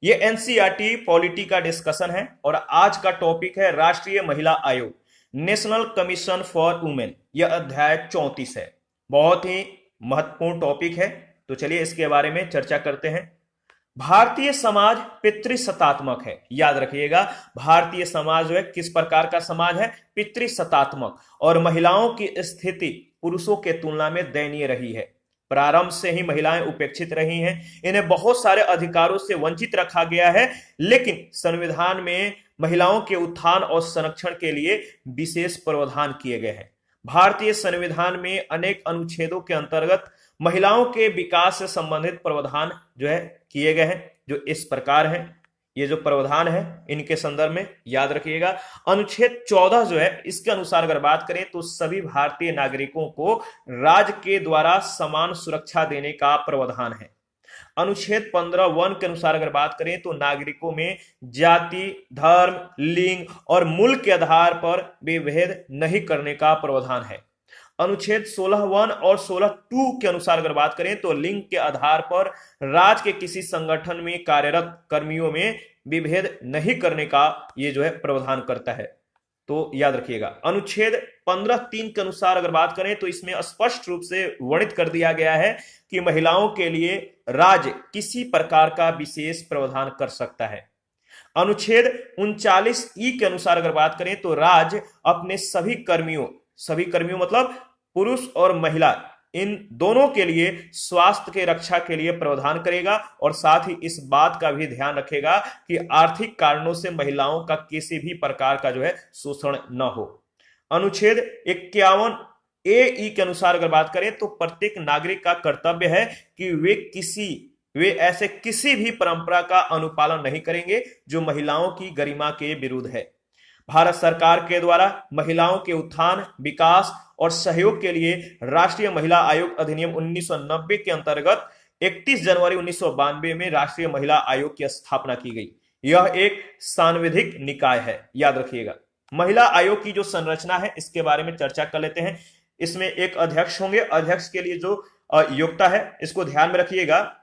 ये NCERT polity का discussion है और आज का टॉपिक है राष्ट्रीय महिला आयोग, नेशनल कमीशन फॉर वुमेन। यह अध्याय 34 है। बहुत ही महत्वपूर्ण टॉपिक है, तो चलिए इसके बारे में चर्चा करते हैं। भारतीय समाज पितृसत्तात्मक है, याद रखिएगा। भारतीय समाज जो है किस प्रकार का समाज है? पितृसत्तात्मक, और महिलाओं की स्थिति पुरुषों के तुलना में दयनीय रही है। प्रारंभ से ही महिलाएं उपेक्षित रही हैं, इन्हें बहुत सारे अधिकारों से वंचित रखा गया है, लेकिन संविधान में महिलाओं के उत्थान और संरक्षण के लिए विशेष प्रावधान किए गए हैं। भारतीय संविधान में अनेक अनुच्छेदों के अंतर्गत महिलाओं के विकास से संबंधित प्रावधान जो है किए गए हैं, जो इस प्रकार है। ये जो प्रावधान है इनके संदर्भ में याद रखिएगा। अनुच्छेद 14 जो है इसके अनुसार अगर बात करें तो सभी भारतीय नागरिकों को राज्य के द्वारा समान सुरक्षा देने का प्रावधान है। अनुच्छेद 15(1) के अनुसार अगर बात करें तो नागरिकों में जाति, धर्म, लिंग और मूल के आधार पर विभेद नहीं करने का प्रावधान है। अनुच्छेद 16(1) और 16(2) के अनुसार अगर बात करें तो लिंग के आधार पर राज्य के किसी संगठन में कार्यरत कर्मियों में विभेद नहीं करने का ये जो है प्रावधान करता है, तो याद रखिएगा। अनुच्छेद 15(3) के अनुसार अगर बात करें तो इसमें स्पष्ट रूप से वर्णित कर दिया गया है कि महिलाओं के लिए राज्य किसी प्रकार का विशेष प्रावधान कर सकता है। अनुच्छेद 39(e) के अनुसार अगर बात करें तो राज्य अपने सभी कर्मियों मतलब पुरुष और महिला, इन दोनों के लिए स्वास्थ्य के रक्षा के लिए प्रावधान करेगा और साथ ही इस बात का भी ध्यान रखेगा कि आर्थिक कारणों से महिलाओं का किसी भी प्रकार का जो है शोषण न हो। अनुच्छेद 51(a)(e) के अनुसार अगर बात करें तो प्रत्येक नागरिक का कर्तव्य है कि वे ऐसे किसी भी परंपरा का अनुपालन नहीं करेंगे जो महिलाओं की गरिमा के विरुद्ध है। भारत सरकार के द्वारा महिलाओं के उत्थान, विकास और सहयोग के लिए राष्ट्रीय महिला आयोग अधिनियम 1990 के अंतर्गत 31 जनवरी 1992 में राष्ट्रीय महिला आयोग की स्थापना की गई। यह एक सांविधिक निकाय है, याद रखिएगा। महिला आयोग की जो संरचना है इसके बारे में चर्चा कर लेते हैं। इसमें एक अध्यक्ष होंगे। अध्यक्ष के लिए जो योग्यता है इसको ध्यान में रखिएगा।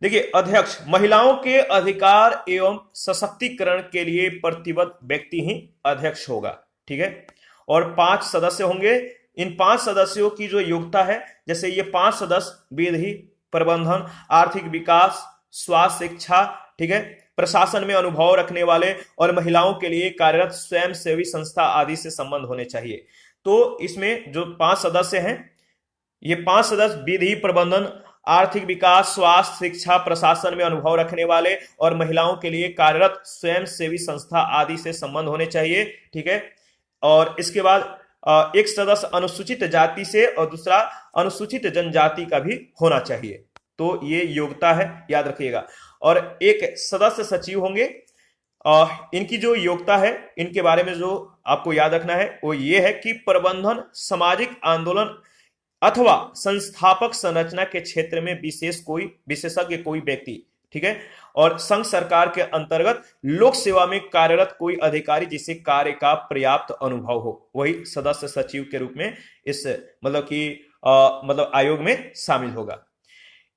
देखिए, अध्यक्ष महिलाओं के अधिकार एवं सशक्तिकरण के लिए प्रतिबद्ध व्यक्ति ही अध्यक्ष होगा, ठीक है। और 5 सदस्य होंगे। इन 5 सदस्यों की जो योग्यता है, जैसे ये 5 सदस्य विधि, प्रबंधन, आर्थिक विकास, स्वास्थ्य, शिक्षा, ठीक है, प्रशासन में अनुभव रखने वाले और महिलाओं के लिए कार्यरत स्वयं सेवी संस्था आदि से संबंध होने चाहिए। तो इसमें जो 5 सदस्य हैं, ये 5 सदस्य विधि, प्रबंधन, आर्थिक विकास, स्वास्थ्य, शिक्षा, प्रशासन में अनुभव रखने वाले और महिलाओं के लिए कार्यरत स्वयं सेवी संस्था आदि से संबंध होने चाहिए, ठीक है। और इसके बाद एक सदस्य अनुसूचित जाति से और दूसरा अनुसूचित जनजाति का भी होना चाहिए। तो ये योग्यता है, याद रखिएगा। और एक सदस्य सचिव होंगे। इनकी जो योग्यता है, इनके बारे में जो आपको याद रखना है वो ये है कि प्रबंधन, सामाजिक आंदोलन अथवा संस्थापक संरचना के क्षेत्र में विशेषज्ञ कोई व्यक्ति, ठीक है। और संघ सरकार के अंतर्गत लोक सेवा में कार्यरत कोई अधिकारी जिसे कार्य का पर्याप्त अनुभव हो, वही सदस्य सचिव के रूप में इस आयोग में शामिल होगा।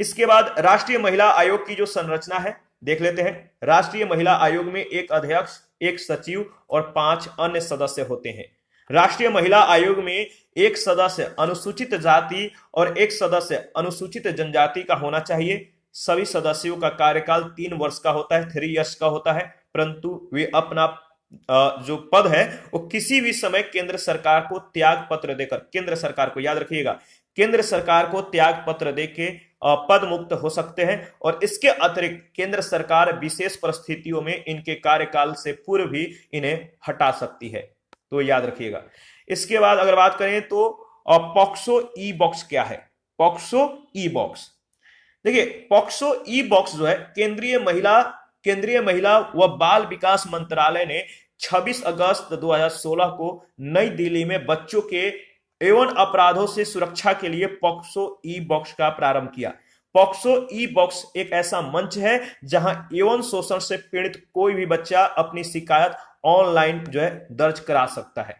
इसके बाद राष्ट्रीय महिला आयोग की जो संरचना है देख लेते हैं। राष्ट्रीय महिला आयोग में एक अध्यक्ष, एक सचिव और 5 अन्य सदस्य होते हैं। राष्ट्रीय महिला आयोग में एक सदस्य अनुसूचित जाति और एक सदस्य अनुसूचित जनजाति का होना चाहिए। सभी सदस्यों का कार्यकाल 3 वर्ष का होता है, 3 इयर्स का होता है, परंतु वे अपना जो पद है वो किसी भी समय केंद्र सरकार को त्याग पत्र देकर, केंद्र सरकार को याद रखिएगा, केंद्र सरकार को त्याग पत्र देके पद मुक्त हो सकते हैं। और इसके अतिरिक्त केंद्र सरकार विशेष परिस्थितियों में इनके कार्यकाल से पूर्व भी इन्हें हटा सकती है, तो याद रखिएगा। इसके बाद अगर बात करें तो पॉक्सो ई बॉक्स क्या है? पॉक्सो ई बॉक्स, देखिए पॉक्सो ई बॉक्स जो है केंद्रीय महिला व बाल विकास मंत्रालय ने 26 अगस्त 2016 को नई दिल्ली में बच्चों के एवं अपराधों से सुरक्षा के लिए पॉक्सो ई बॉक्स का प्रारंभ किया। पॉक्सो ई बॉक्स एक ऐसा मंच है जहां यौन शोषण से पीड़ित कोई भी बच्चा अपनी शिकायत ऑनलाइन जो है दर्ज करा सकता है,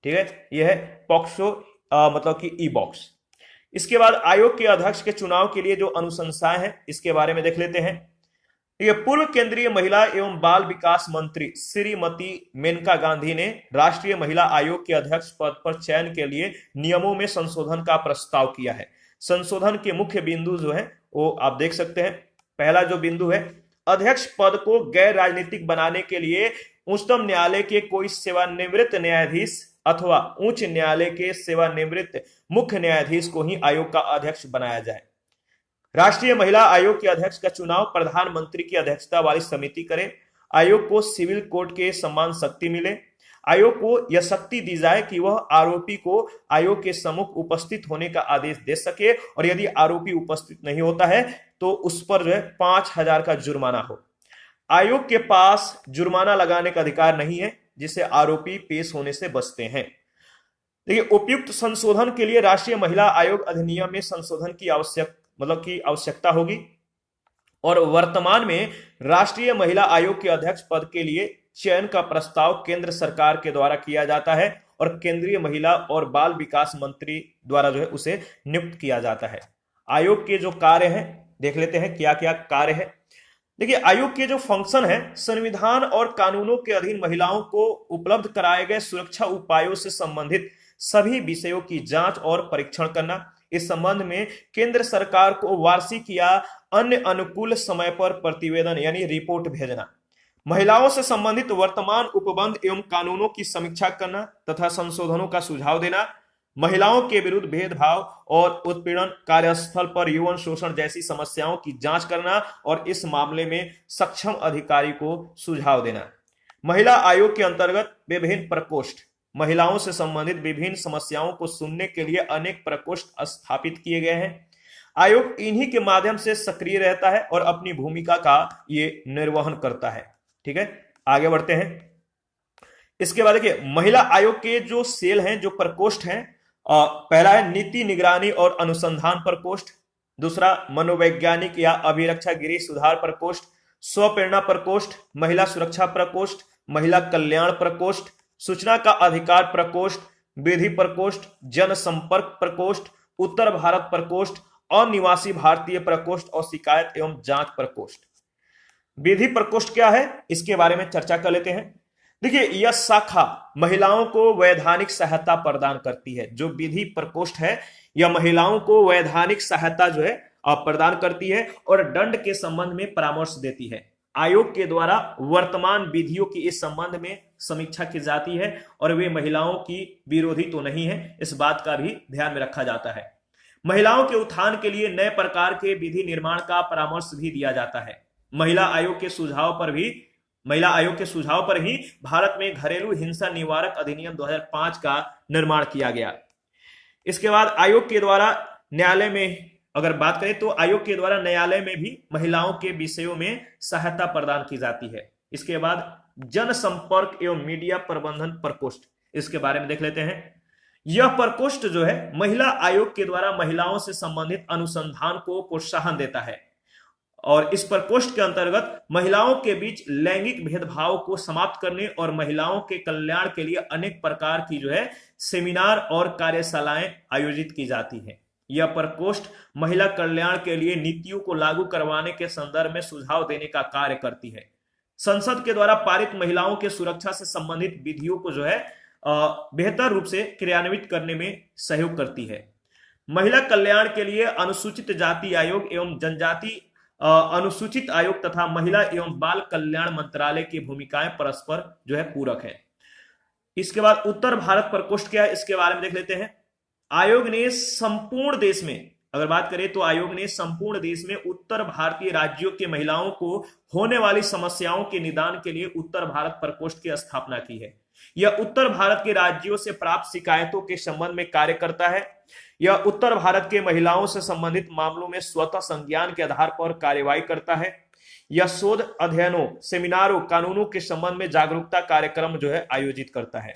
ठीक है। यह है पॉक्सो ई बॉक्स। इसके बाद आयोग के अध्यक्ष के चुनाव के लिए जो अनुशंसाएं हैं इसके बारे में देख लेते हैं। ये पूर्व केंद्रीय महिला एवं बाल विकास मंत्री श्रीमती मेनका गांधी ने राष्ट्रीय महिला आयोग के अध्यक्ष पद पर चयन के लिए नियमों में संशोधन का प्रस्ताव किया है। संशोधन के मुख्य बिंदु जो है वो आप देख सकते हैं। पहला जो बिंदु है, अध्यक्ष पद को गैर राजनीतिक बनाने के लिए उच्चतम न्यायालय के कोई सेवानिवृत्त न्यायाधीश अथवा उच्च न्यायालय के सेवानिवृत्त मुख्य न्यायाधीश को ही आयोग का अध्यक्ष बनाया जाए। राष्ट्रीय महिला आयोग के अध्यक्ष का चुनाव प्रधानमंत्री की अध्यक्षता वाली समिति करे। आयोग को सिविल कोर्ट के समान शक्ति मिले। आयोग को यह शक्ति दी जाए कि वह आरोपी को आयोग के सम्मुख उपस्थित होने का आदेश दे सके और यदि आरोपी उपस्थित नहीं होता है तो उस पर जो है 5,000 का जुर्माना हो। आयोग के पास जुर्माना लगाने का अधिकार नहीं है जिससे आरोपी पेश होने से बचते हैं। देखिए, उपयुक्त संशोधन के लिए राष्ट्रीय महिला आयोग अधिनियम में संशोधन की आवश्यकता होगी और वर्तमान में राष्ट्रीय महिला आयोग के अध्यक्ष पद के लिए चयन का प्रस्ताव केंद्र सरकार के द्वारा किया जाता है और केंद्रीय महिला और बाल विकास मंत्री द्वारा जो है उसे नियुक्त किया जाता है। आयोग के जो कार्य हैं देख लेते हैं, क्या क्या कार्य है। देखिए, आयोग के जो फंक्शन है, संविधान और कानूनों के अधीन महिलाओं को उपलब्ध कराए गए सुरक्षा उपायों से संबंधित सभी विषयों की जांच और परीक्षण करना। इस संबंध में केंद्र सरकार को वार्षिक या अन्य अनुकूल समय पर प्रतिवेदन यानी रिपोर्ट भेजना। महिलाओं से संबंधित वर्तमान उपबंध एवं कानूनों की समीक्षा करना तथा संशोधनों का सुझाव देना। महिलाओं के विरुद्ध भेदभाव और उत्पीड़न, कार्यस्थल पर यौन शोषण जैसी समस्याओं की जांच करना और इस मामले में सक्षम अधिकारी को सुझाव देना। महिला आयोग के अंतर्गत विभिन्न प्रकोष्ठ, महिलाओं से संबंधित विभिन्न समस्याओं को सुनने के लिए अनेक प्रकोष्ठ स्थापित किए गए हैं। आयोग इन्हीं के माध्यम से सक्रिय रहता है और अपनी भूमिका का ये निर्वहन करता है। ठीक है, आगे बढ़ते हैं। इसके बाद देखिए, महिला आयोग के जो सेल हैं, जो प्रकोष्ठ हैं, पहला है नीति निगरानी और अनुसंधान प्रकोष्ठ, दूसरा मनोवैज्ञानिक या अभिरक्षा गृह सुधार प्रकोष्ठ, स्वप्रेरणा प्रकोष्ठ, महिला सुरक्षा प्रकोष्ठ, महिला कल्याण प्रकोष्ठ, सूचना का अधिकार प्रकोष्ठ, विधि प्रकोष्ठ, जनसंपर्क प्रकोष्ठ, उत्तर भारत प्रकोष्ठ, अनिवासी भारतीय प्रकोष्ठ और शिकायत एवं जांच प्रकोष्ठ। विधि प्रकोष्ठ क्या है, इसके बारे में चर्चा कर लेते हैं। देखिए, यह शाखा महिलाओं को वैधानिक सहायता प्रदान करती है। जो विधि प्रकोष्ठ है यह महिलाओं को वैधानिक सहायता जो है प्रदान करती है और दंड के संबंध में परामर्श देती है। आयोग के द्वारा वर्तमान विधियों की इस संबंध में समीक्षा की जाती है और वे महिलाओं की विरोधी तो नहीं है, इस बात का भी ध्यान में रखा जाता है। महिलाओं के उत्थान के लिए नए प्रकार के विधि निर्माण का परामर्श भी दिया जाता है। महिला आयोग के सुझाव पर ही भारत में घरेलू हिंसा निवारक अधिनियम 2005 का निर्माण किया गया। इसके बाद आयोग के द्वारा न्यायालय में अगर बात करें तो आयोग के द्वारा न्यायालय में भी महिलाओं के विषयों में सहायता प्रदान की जाती है। इसके बाद जनसंपर्क एवं मीडिया प्रबंधन प्रकोष्ठ, इसके बारे में देख लेते हैं। यह प्रकोष्ठ जो है महिला आयोग के द्वारा महिलाओं से संबंधित अनुसंधान को प्रोत्साहन देता है और इस प्रकोष्ठ के अंतर्गत महिलाओं के बीच लैंगिक भेदभाव को समाप्त करने और महिलाओं के कल्याण के लिए अनेक प्रकार की जो है सेमिनार और कार्यशालाएं आयोजित की जाती हैं। यह प्रकोष्ठ महिला कल्याण के लिए नीतियों को लागू करवाने के संदर्भ में सुझाव देने का कार्य करती है। संसद के द्वारा पारित महिलाओं के सुरक्षा से संबंधित विधियों को जो है बेहतर रूप से क्रियान्वित करने में सहयोग करती है। महिला कल्याण के लिए अनुसूचित जाति आयोग एवं जनजाति अनुसूचित आयोग तथा महिला एवं बाल कल्याण मंत्रालय की भूमिकाएं परस्पर जो है पूरक है। इसके बाद उत्तर भारत प्रकोष्ठ क्या है, इसके बारे में देख लेते हैं। आयोग ने संपूर्ण देश में अगर बात करें तो आयोग ने संपूर्ण देश में उत्तर भारतीय राज्यों के महिलाओं को होने वाली समस्याओं के निदान के लिए उत्तर भारत प्रकोष्ठ की स्थापना की है। यह उत्तर भारत के राज्यों से प्राप्त शिकायतों के संबंध में कार्य करता है। यह उत्तर भारत के महिलाओं से संबंधित मामलों में स्वतः संज्ञान के आधार पर कार्यवाही करता है। यह शोध अध्ययनों, सेमिनारों, कानूनों के संबंध में जागरूकता कार्यक्रम जो है आयोजित करता है।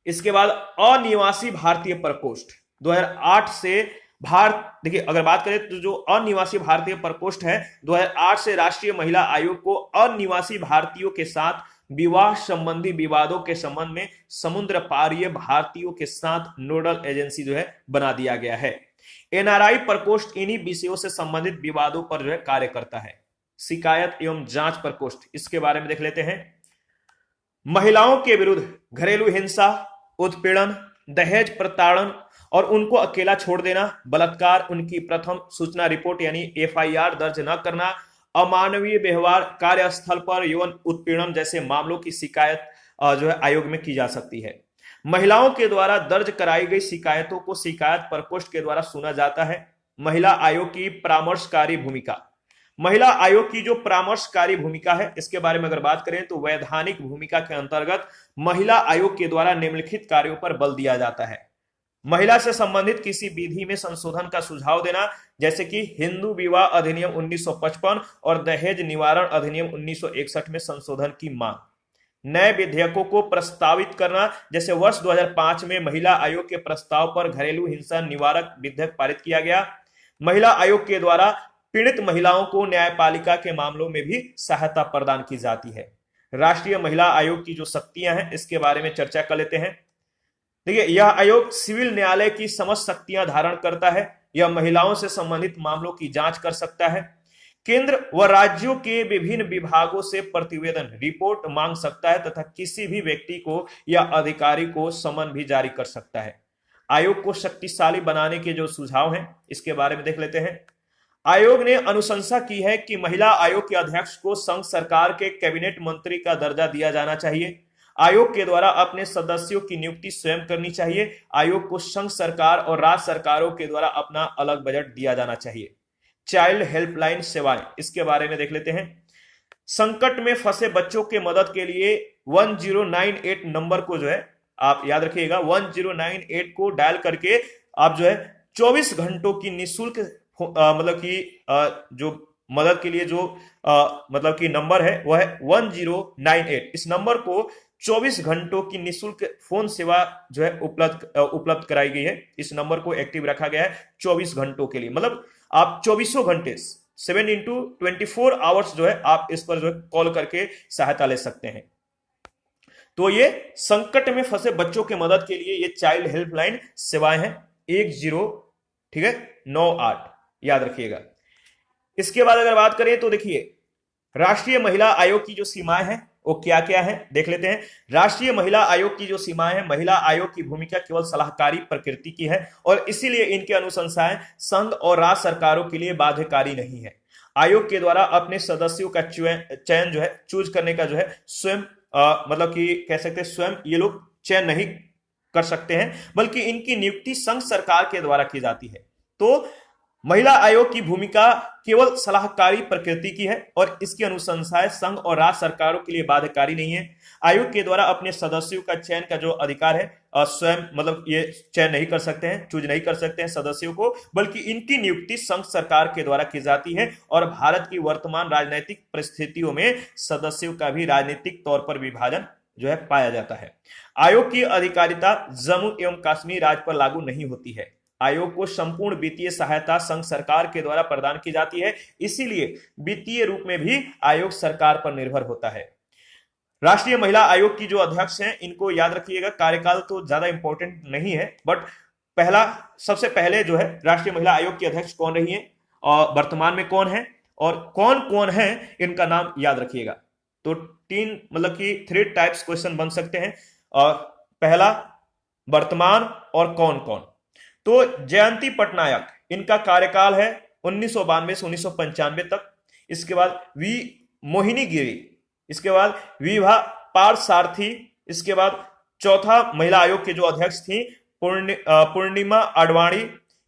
इसके बाद अनिवासी भारतीय प्रकोष्ठ 2008 से देखिए अगर बात करें तो जो अनिवासी भारतीय प्रकोष्ठ है 2008 से राष्ट्रीय महिला आयोग को अनिवासी भारतीयों के साथ विवाह संबंधी विवादों के संबंध में समुद्र पारीय भारतीयों के साथ नोडल एजेंसी जो है बना दिया गया है। एनआरआई प्रकोष्ठ इन्हीं विषयों से संबंधित विवादों पर जो है कार्य करता है। शिकायत एवं जांच प्रकोष्ठ, इसके बारे में देख लेते हैं। महिलाओं के विरुद्ध घरेलू हिंसा, उत्पीड़न, दहेज प्रताड़न और उनको अकेला छोड़ देना, बलात्कार, उनकी प्रथम सूचना रिपोर्ट यानी एफआईआर दर्ज न करना, अमानवीय व्यवहार, कार्यस्थल पर यौन उत्पीड़न जैसे मामलों की शिकायत जो है आयोग में की जा सकती है। महिलाओं के द्वारा दर्ज कराई गई शिकायतों को शिकायत प्रकोष्ठ के द्वारा सुना जाता है। महिला आयोग की परामर्शकारी भूमिका, महिला आयोग की जो परामर्शकारी भूमिका है इसके बारे में अगर बात करें तो वैधानिक भूमिका के अंतर्गत महिला आयोग के द्वारा निम्नलिखित कार्यों पर बल दिया जाता है। महिला से संबंधित किसी विधि में संशोधन का सुझाव देना, जैसे कि हिंदू विवाह अधिनियम 1955 और दहेज निवारण अधिनियम 1961 में संशोधन की मांग, नए विधेयकों को प्रस्तावित करना, जैसे वर्ष 2005 में महिला आयोग के प्रस्ताव पर घरेलू हिंसा निवारक विधेयक पारित किया गया। महिला आयोग के द्वारा पीड़ित महिलाओं को न्यायपालिका के मामलों में भी सहायता प्रदान की जाती है। राष्ट्रीय महिला आयोग की जो शक्तियां हैं इसके बारे में चर्चा कर लेते हैं। देखिए, यह आयोग सिविल न्यायालय की समस्त शक्तियां धारण करता है। यह महिलाओं से संबंधित मामलों की जांच कर सकता है। केंद्र व राज्यों के विभिन्न विभागों से प्रतिवेदन रिपोर्ट मांग सकता है तथा किसी भी व्यक्ति को या अधिकारी को समन भी जारी कर सकता है। आयोग को शक्तिशाली बनाने के जो सुझाव हैं इसके बारे में देख लेते हैं। आयोग ने अनुशंसा की है कि महिला आयोग के अध्यक्ष को संघ सरकार के कैबिनेट मंत्री का दर्जा दिया जाना चाहिए। आयोग के द्वारा अपने सदस्यों की नियुक्ति स्वयं करनी चाहिए। आयोग को संघ सरकार और राज्य सरकारों के द्वारा अपना अलग बजट दिया जाना चाहिए। चाइल्ड हेल्पलाइन सेवाएं, इसके बारे में देख लेते हैं। संकट में फंसे बच्चों के मदद के लिए 1098 नंबर को जो है आप याद रखिएगा, 1098 को डायल करके आप जो है 24 घंटों की निःशुल्क मतलब कि जो मदद के लिए जो मतलब कि नंबर है वह है 1098। इस नंबर को 24 घंटों की निःशुल्क फोन सेवा जो है उपलब्ध कराई गई है। इस नंबर को एक्टिव रखा गया है 24 घंटों के लिए, मतलब आप 24 घंटे 7x24 आवर्स जो है आप इस पर जो है कॉल करके सहायता ले सकते हैं। तो ये संकट में फंसे बच्चों के मदद के लिए ये चाइल्ड हेल्पलाइन सेवाएं हैं 10, ठीक है, 98, याद रखिएगा। इसके बाद अगर बात करें तो देखिए राष्ट्रीय महिला आयोग की जो सीमाएं हैं वो क्या क्या है देख लेते हैं। राष्ट्रीय महिला आयोग की जो सीमाएं हैं, महिला आयोग की भूमिका केवल सलाहकारी प्रकृति की है और इसीलिए इनके अनुशंसाएं संघ और राज्य सरकारों के लिए बाध्यकारी नहीं है। आयोग के द्वारा अपने सदस्यों का चयन जो है चूज करने का जो है स्वयं मतलब कि कह सकते हैं स्वयं ये लोग चयन नहीं कर सकते हैं, बल्कि इनकी नियुक्ति संघ सरकार के द्वारा की जाती है। तो महिला आयोग की भूमिका केवल सलाहकारी प्रकृति की है और इसकी अनुशंसाएं संघ और राज्य सरकारों के लिए बाध्यकारी नहीं है। आयोग के द्वारा अपने सदस्यों का चयन का जो अधिकार है स्वयं मतलब ये चयन नहीं कर सकते हैं, चूज नहीं कर सकते हैं सदस्यों को, बल्कि इनकी नियुक्ति संघ सरकार के द्वारा की जाती है। और भारत की वर्तमान राजनीतिक परिस्थितियों में सदस्यों का भी राजनीतिक तौर पर विभाजन जो है पाया जाता है। आयोग की अधिकारिता जम्मू एवं कश्मीर राज्य पर लागू नहीं होती है। आयोग को संपूर्ण वित्तीय सहायता संघ सरकार के द्वारा प्रदान की जाती है, इसीलिए वित्तीय रूप में भी आयोग सरकार पर निर्भर होता है। राष्ट्रीय महिला आयोग की जो अध्यक्ष हैं इनको याद रखिएगा, कार्यकाल तो ज्यादा इंपॉर्टेंट नहीं है, बट सबसे पहले जो है राष्ट्रीय महिला आयोग की अध्यक्ष कौन रही है और वर्तमान में कौन है और कौन कौन है इनका नाम याद रखिएगा। तो 3 टाइप्स क्वेश्चन बन सकते हैं। पहला वर्तमान और कौन कौन। तो जयंती पटनायक, इनका कार्यकाल है 1992 से 1995 तक। इसके बाद वी मोहिनी गिरी, इसके बाद विभा पारसारथी, इसके बाद चौथा महिला आयोग के जो अध्यक्ष थी पूर्णिमा आडवाणी,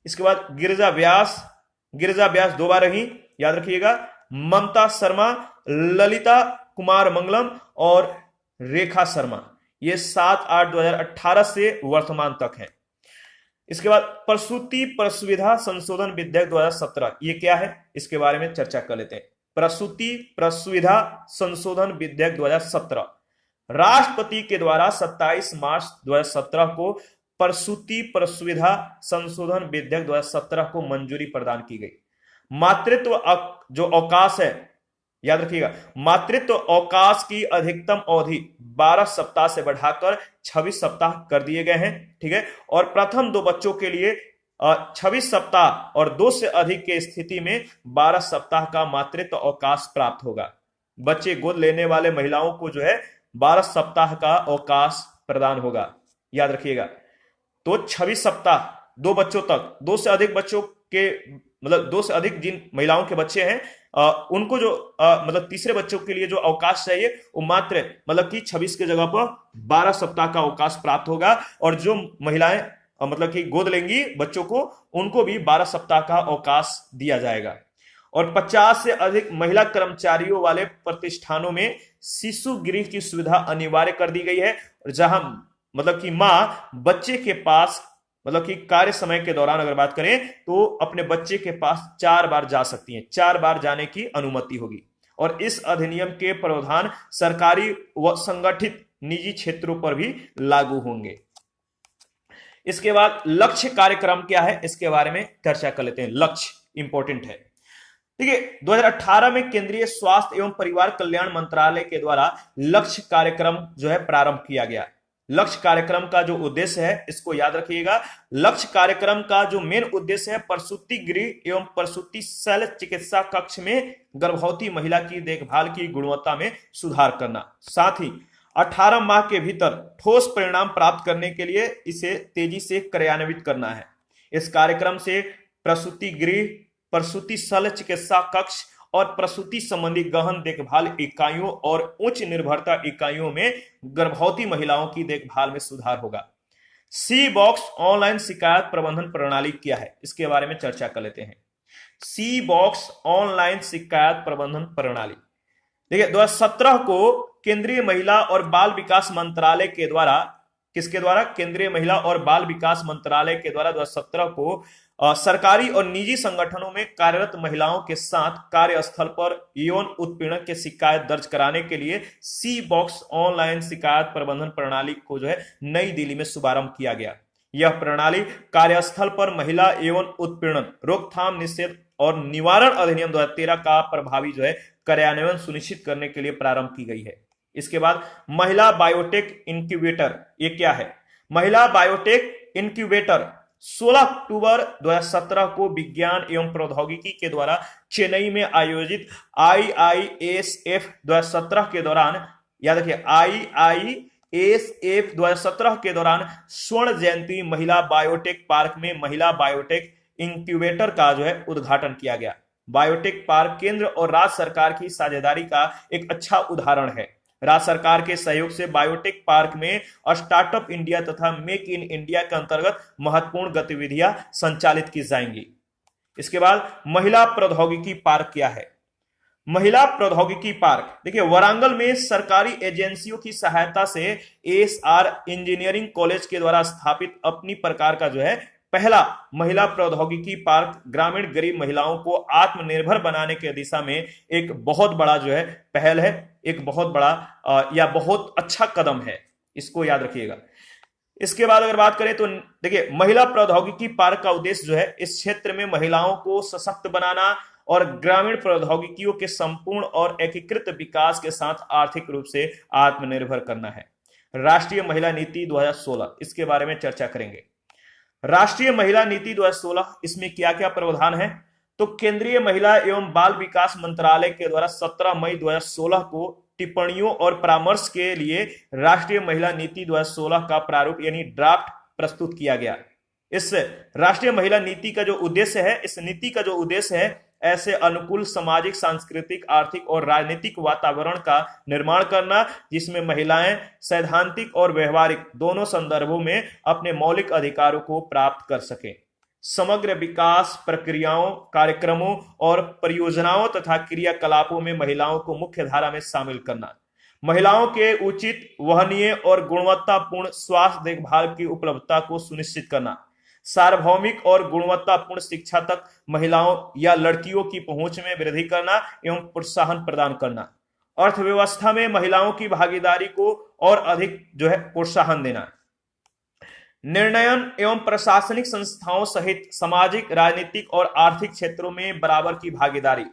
इसके बाद गिरिजा व्यास 2 बार रही, याद रखिएगा, ममता शर्मा, ललिता कुमार मंगलम और रेखा शर्मा। ये 7/8/2018 से वर्तमान तक है। इसके बाद प्रसूति प्रसुविधा संशोधन विधेयक 2017, ये क्या है इसके बारे में चर्चा कर लेते हैं। प्रसूति प्रसुविधा संशोधन विधेयक 2017, राष्ट्रपति के द्वारा 27 मार्च 2017 को प्रसूति प्रसुविधा संशोधन विधेयक 2017 को मंजूरी प्रदान की गई। मातृत्व जो अवकाश है, याद रखिएगा, मातृत्व अवकाश की अधिकतम अवधि 12 सप्ताह से बढ़ाकर 26 सप्ताह कर दिए गए हैं, ठीक है। और प्रथम 2 बच्चों के लिए 26 सप्ताह और 2 से अधिक के स्थिति में 12 सप्ताह का मातृत्व अवकाश प्राप्त होगा। बच्चे गोद लेने वाले महिलाओं को जो है 12 सप्ताह का अवकाश प्रदान होगा, याद रखिएगा। तो 26 सप्ताह 2 बच्चों तक, 2 से अधिक बच्चों के मतलब 2 से अधिक जिन महिलाओं के बच्चे हैं उनको जो मतलब तीसरे बच्चों के लिए जो अवकाश चाहिए वो मात्र मतलब कि 26 की जगह पर 12 सप्ताह का अवकाश प्राप्त होगा। और जो महिलाएं मतलब कि गोद लेंगी बच्चों को, उनको भी 12 सप्ताह का अवकाश दिया जाएगा। और 50 से अधिक महिला कर्मचारियों वाले प्रतिष्ठानों में शिशु गृह की सुविधा अनिवार्य कर दी गई है, जहां मतलब कि मां बच्चे के पास मतलब कि कार्य समय के दौरान अगर बात करें तो अपने बच्चे के पास 4 बार जा सकती हैं, 4 बार जाने की अनुमति होगी। और इस अधिनियम के प्रावधान सरकारी व संगठित निजी क्षेत्रों पर भी लागू होंगे। इसके बाद लक्ष्य कार्यक्रम क्या है, इसके बारे में चर्चा कर लेते हैं। लक्ष्य इंपॉर्टेंट है। देखिए 2018 में केंद्रीय स्वास्थ्य एवं परिवार कल्याण मंत्रालय के द्वारा लक्ष्य कार्यक्रम जो है प्रारंभ किया गया। लक्ष्य कार्यक्रम का जो उद्देश्य है इसको याद रखिएगा। लक्ष्य कार्यक्रम का जो मेन उद्देश्य है प्रसूति गृह एवं प्रसूति शल्य चिकित्सा कक्ष में गर्भवती महिला की देखभाल की गुणवत्ता में सुधार करना, साथ ही 18 माह के भीतर ठोस परिणाम प्राप्त करने के लिए इसे तेजी से कार्यान्वित करना है। इस कार्यक्रम से प्रसूति गृह, प्रसूति शल्य चिकित्सा कक्ष और प्रसूति संबंधी गहन देखभाल इकाइयों और उच्च निर्भरता इकाइयों में गर्भवती महिलाओं की देखभाल में सुधार होगा। सी बॉक्स ऑनलाइन शिकायत प्रबंधन प्रणाली क्या है, इसके बारे में चर्चा कर लेते हैं। सी बॉक्स ऑनलाइन शिकायत प्रबंधन प्रणाली देखिए 2017 को केंद्रीय महिला और बाल विकास मंत्रालय के द्वारा, किसके द्वारा, केंद्रीय महिला और बाल विकास मंत्रालय के द्वारा 2017 को सरकारी और निजी संगठनों में कार्यरत महिलाओं के साथ कार्यस्थल पर यौन उत्पीड़न के शिकायत दर्ज कराने के लिए सी बॉक्स ऑनलाइन शिकायत प्रबंधन प्रणाली को जो है नई दिल्ली में शुभारंभ किया गया। यह प्रणाली कार्यस्थल पर महिला यौन उत्पीड़न रोकथाम, निषेध और निवारण अधिनियम 2013 का प्रभावी जो है कार्यान्वयन सुनिश्चित करने के लिए प्रारंभ की गई है। इसके बाद महिला बायोटेक इंक्यूबेटर, ये क्या है? महिला बायोटेक इंक्यूबेटर 16 अक्टूबर 2017 को विज्ञान एवं प्रौद्योगिकी के द्वारा चेन्नई में आयोजित IISF 2017 के दौरान, याद रखिए IISF 2017 के दौरान स्वर्ण जयंती महिला बायोटेक पार्क में महिला बायोटेक इंक्यूबेटर का जो है उद्घाटन किया गया। बायोटेक पार्क केंद्र और राज्य सरकार की साझेदारी का एक अच्छा उदाहरण है। राज्य सरकार के सहयोग से बायोटेक पार्क में स्टार्टअप इंडिया तथा मेक इन इंडिया के अंतर्गत महत्वपूर्ण गतिविधियां संचालित की जाएंगी। इसके बाद महिला प्रौद्योगिकी पार्क क्या है? महिला प्रौद्योगिकी पार्क देखिए वारांगल में सरकारी एजेंसियों की सहायता से ASR इंजीनियरिंग कॉलेज के द्वारा स्थापित अपनी प्रकार का जो है पहला महिला प्रौद्योगिकी पार्क ग्रामीण गरीब महिलाओं को आत्मनिर्भर बनाने के दिशा में एक बहुत बड़ा जो है पहल है, एक बहुत बड़ा या बहुत अच्छा कदम है, इसको याद रखिएगा। इसके बाद अगर बात करें तो देखिए महिला प्रौद्योगिकी पार्क का उद्देश्य जो है इस क्षेत्र में महिलाओं को सशक्त बनाना और ग्रामीण प्रौद्योगिकियों के संपूर्ण और एकीकृत विकास के साथ आर्थिक रूप से आत्मनिर्भर करना है। राष्ट्रीय महिला नीति 2016, इसके बारे में चर्चा करेंगे। राष्ट्रीय महिला नीति 2016, इसमें क्या क्या प्रावधान है? तो केंद्रीय महिला एवं बाल विकास मंत्रालय के द्वारा 17 मई 2016 को टिप्पणियों और परामर्श के लिए राष्ट्रीय महिला नीति 2016 का प्रारूप यानी ड्राफ्ट प्रस्तुत किया गया। इस राष्ट्रीय महिला नीति का जो उद्देश्य है, इस नीति का जो उद्देश्य है ऐसे अनुकूल सामाजिक, सांस्कृतिक, आर्थिक और राजनीतिक वातावरण का निर्माण करना जिसमें महिलाएं सैद्धांतिक और व्यवहारिक दोनों संदर्भों में अपने मौलिक अधिकारों को प्राप्त कर सकें। समग्र विकास प्रक्रियाओं, कार्यक्रमों और परियोजनाओं तथा क्रियाकलापों में महिलाओं को मुख्य धारा में शामिल करना। महिलाओं के उचित, वहनीय और गुणवत्तापूर्ण स्वास्थ्य देखभाल की उपलब्धता को सुनिश्चित करना। सार्वभौमिक और गुणवत्तापूर्ण शिक्षा तक महिलाओं या लड़कियों की पहुंच में वृद्धि करना एवं प्रोत्साहन प्रदान करना। अर्थव्यवस्था में महिलाओं की भागीदारी को और अधिक जो है प्रोत्साहन देना। निर्णयन एवं प्रशासनिक संस्थाओं सहित सामाजिक, राजनीतिक और आर्थिक क्षेत्रों में बराबर की भागीदारी।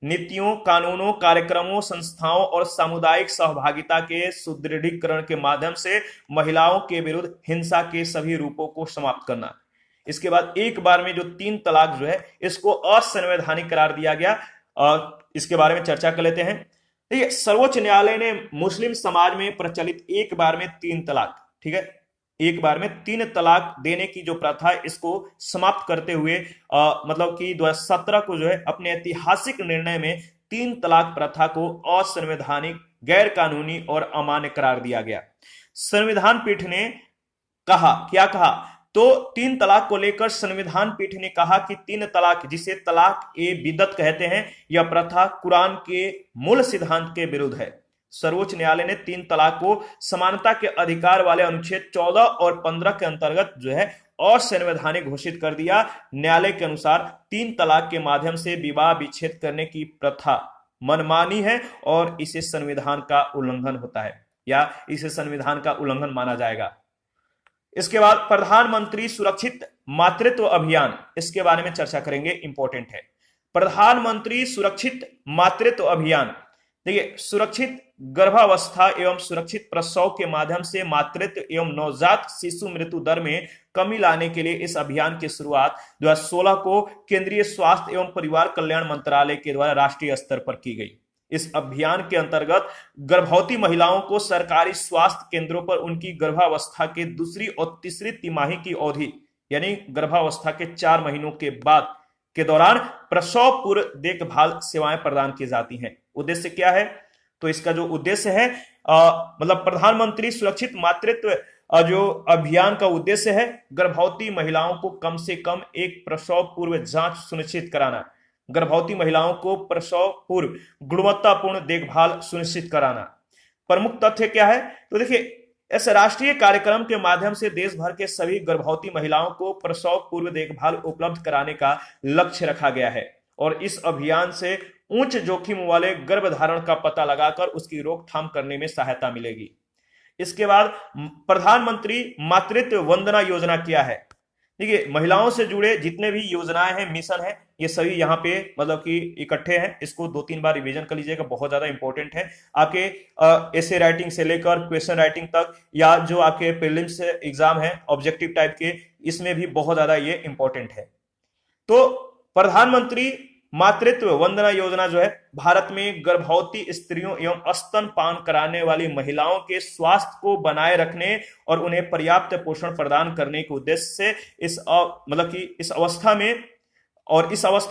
नीतियों, कानूनों, कार्यक्रमों, संस्थाओं और सामुदायिक सहभागिता के सुदृढ़ीकरण के माध्यम से महिलाओं के विरुद्ध हिंसा के सभी रूपों को समाप्त करना। इसके बाद एक बार में जो 3 तलाक जो है इसको असंवैधानिक करार दिया गया। इसके बारे में चर्चा कर लेते हैं। देखिए, सर्वोच्च न्यायालय ने मुस्लिम समाज में प्रचलित एक बार में 3 तलाक, ठीक है, एक बार में 3 तलाक देने की जो प्रथा है इसको समाप्त करते हुए मतलब कि 2017 को जो है अपने ऐतिहासिक निर्णय में 3 तलाक प्रथा को असंवैधानिक, गैर कानूनी और अमान्य करार दिया गया। संविधान पीठ ने कहा, क्या कहा, तो 3 तलाक को लेकर संविधान पीठ ने कहा कि 3 तलाक, जिसे तलाक ए बिदअत कहते हैं, यह प्रथा कुरान के मूल सिद्धांत के विरुद्ध है। सर्वोच्च न्यायालय ने 3 तलाक को समानता के अधिकार वाले अनुच्छेद 14 और 15 के अंतर्गत जो है असंवैधानिक घोषित कर दिया। न्यायालय के अनुसार 3 तलाक के माध्यम से विवाह विच्छेद करने की प्रथा मनमानी है और इसे संविधान का उल्लंघन होता है, या इसे संविधान का उल्लंघन माना जाएगा। इसके बाद प्रधानमंत्री सुरक्षित मातृत्व अभियान, इसके बारे में चर्चा करेंगे, इंपॉर्टेंट है। प्रधानमंत्री सुरक्षित मातृत्व अभियान, देखिए, सुरक्षित गर्भावस्था एवं सुरक्षित प्रसव के माध्यम से मातृत्व एवं नवजात शिशु मृत्यु दर में कमी लाने के लिए इस अभियान की शुरुआत 2016 को केंद्रीय स्वास्थ्य एवं परिवार कल्याण मंत्रालय के द्वारा राष्ट्रीय स्तर पर की गई। इस अभियान के अंतर्गत गर्भवती महिलाओं को सरकारी स्वास्थ्य केंद्रों पर उनकी गर्भावस्था के दूसरी और तीसरी तिमाही की अवधि, यानी गर्भावस्था के 4 महीनों के बाद के दौरान प्रसव पूर्व देखभाल सेवाएं प्रदान की जाती हैं। उद्देश्य क्या है, तो इसका जो उद्देश्य है मतलब प्रधानमंत्री सुरक्षित मातृत्व जो अभियान का उद्देश्य है, गर्भवती महिलाओं को कम से कम एक प्रसव पूर्व जांच सुनिश्चित कराना, गर्भवती महिलाओं को प्रसव पूर्व गुणवत्तापूर्ण देखभाल सुनिश्चित कराना। प्रमुख तथ्य क्या है, तो देखिए, इस राष्ट्रीय कार्यक्रम के माध्यम से देश भर के सभी गर्भवती महिलाओं को प्रसव पूर्व देखभाल उपलब्ध कराने का लक्ष्य रखा गया है और इस अभियान से उच्च जोखिम वाले गर्भधारण का पता लगाकर उसकी रोकथाम करने में सहायता मिलेगी। इसके बाद प्रधानमंत्री मातृत्व वंदना योजना क्या है। देखिए, महिलाओं से जुड़े जितने भी योजनाएं हैं, मिशन है, ये सभी यहाँ पे मतलब कि इकट्ठे हैं। इसको 2-3 बार रिवीजन कर लीजिएगा, बहुत ज्यादा इंपॉर्टेंट है। आपके एसे राइटिंग से लेकर क्वेश्चन राइटिंग तक, या जो आपके प्रीलिम्स एग्जाम है ऑब्जेक्टिव टाइप के, इसमें भी बहुत ज्यादा ये इंपॉर्टेंट है। तो प्रधानमंत्री मातृत्व वंदना योजना जो है भारत में गर्भवती स्त्रियों एवं स्तनपान कराने वाली महिलाओं के स्वास्थ्य को बनाए रखने और उन्हें पर्याप्त पोषण प्रदान करने के उद्देश्य से इस अवस्था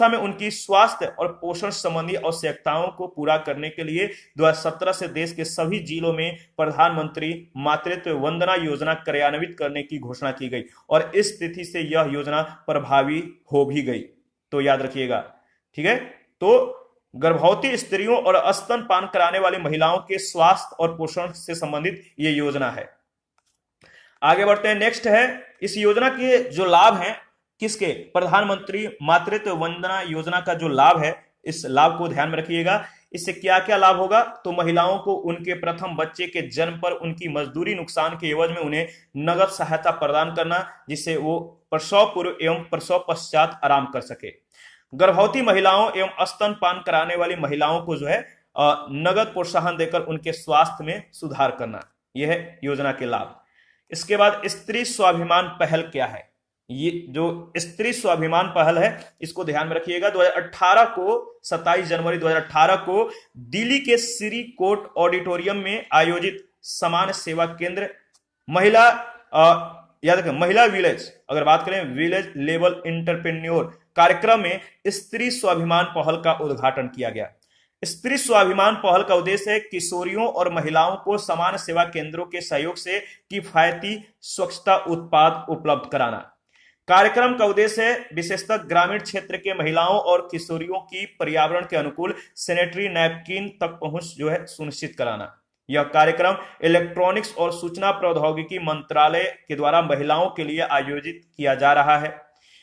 में उनकी स्वास्थ्य और पोषण संबंधी आवश्यकताओं को पूरा करने के लिए 2017 से देश के सभी जिलों में प्रधानमंत्री मातृत्व वंदना योजना कार्यान्वित करने की घोषणा की गई और इस तिथि से यह योजना प्रभावी हो भी गई। तो याद रखिएगा, ठीक है। तो गर्भवती स्त्रियों और स्तनपान कराने वाली महिलाओं के स्वास्थ्य और पोषण से संबंधित ये योजना है। आगे बढ़ते हैं, नेक्स्ट है इस योजना के जो लाभ हैं, किसके, प्रधानमंत्री मातृत्व वंदना योजना का जो लाभ है, इस लाभ को ध्यान में रखिएगा। इससे क्या क्या लाभ होगा, तो महिलाओं को उनके प्रथम बच्चे के जन्म पर उनकी मजदूरी नुकसान के एवज में उन्हें नगद सहायता प्रदान करना, जिससे वो प्रसव पूर्व एवं प्रसव पश्चात आराम कर सके। गर्भवती महिलाओं एवं स्तनपान कराने वाली महिलाओं को जो है नगद प्रोत्साहन देकर उनके स्वास्थ्य में सुधार करना, यह है योजना के लाभ। इसके बाद स्त्री स्वाभिमान पहल क्या है, ये जो स्त्री स्वाभिमान पहल है इसको ध्यान में रखिएगा। 2018 को 27 जनवरी 2018 को दिल्ली के श्री कोर्ट ऑडिटोरियम में आयोजित समान सेवा केंद्र महिला याद रखें महिला विलेज, अगर बात करें विलेज लेवल इंटरप्रेन्योर कार्यक्रम में स्त्री स्वाभिमान पहल का उद्घाटन किया गया। स्त्री स्वाभिमान पहल का उद्देश्य है किशोरियों और महिलाओं को समान सेवा केंद्रों के सहयोग से किफायती स्वच्छता उत्पाद उपलब्ध कराना। कार्यक्रम का उद्देश्य है विशेषतः ग्रामीण क्षेत्र के महिलाओं और किशोरियों की पर्यावरण के अनुकूल सैनिटरी नैपकिन तक पहुंच जो है सुनिश्चित कराना। यह कार्यक्रम इलेक्ट्रॉनिक्स और सूचना प्रौद्योगिकी मंत्रालय के द्वारा महिलाओं के लिए आयोजित किया जा रहा है।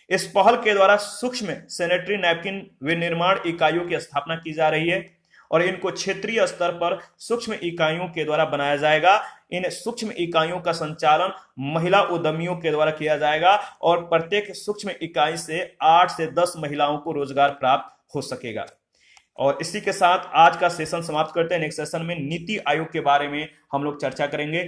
इस पहल के द्वारा सूक्ष्म सैनिटरी नैपकिन विनिर्माण इकाइयों की स्थापना की जा रही है और इनको क्षेत्रीय स्तर पर सूक्ष्म इकाइयों के द्वारा बनाया जाएगा। इन सूक्ष्म इकाइयों का संचालन महिला उद्यमियों के द्वारा किया जाएगा और प्रत्येक सूक्ष्म इकाई से 8 से 10 महिलाओं को रोजगार प्राप्त हो सकेगा। और इसी के साथ आज का सेशन समाप्त करते हैं। नेक्स्ट सेशन में नीति आयोग के बारे में हम लोग चर्चा करेंगे।